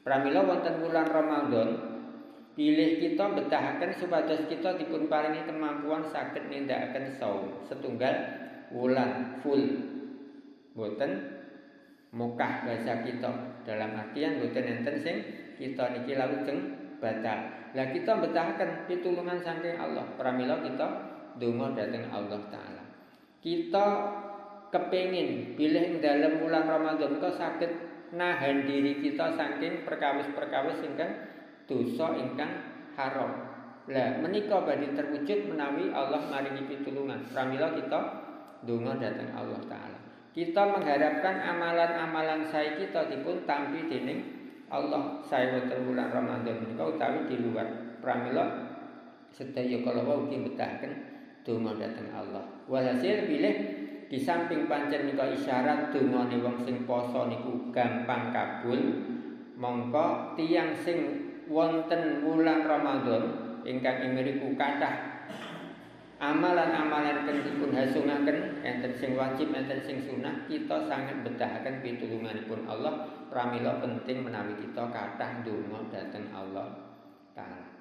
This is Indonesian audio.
Pramila wonten wulan Ramadan pilih kita betahaken supados kita dipun paringi kemampuan saged nindakaken saum setunggal wulan full. Boten mukah bahasa kita dalam artian boten enten sing kita niki lajeng batal. Lah kita betahaken pitulungan saking Allah. Pramila kita donga dhateng Allah taala. Kita kepengin bilih ing dalem wulan Ramadan kita saged nahan diri kita saking perkawis-perkawis ingkang dosa ingkang haram. Lah menika badhe terwujud menawi Allah maringi pitulungan. Pramila kita donga dhateng Allah taala. Kita mengharapkan amalan-amalan sae kita dipun tampi dening Allah sae wonten wulan Ramadan menika utawi di luar. Pramila sedaya kala ugi betahaken donga dhateng Allah. Walhasil bilih di samping pancen nika isyarat dongane wong sing poso niku gampang kabul, mongko tiyang sing wonten wulan Ramadan ingkang ing mriku kathah amalan-amalan kang dipun hasungaken enten sing wajib enten sing sunah, kita sangat betahaken pitulunganipun Allah. Pramila penting menawi kita kathah ndonga dhateng Allah taala.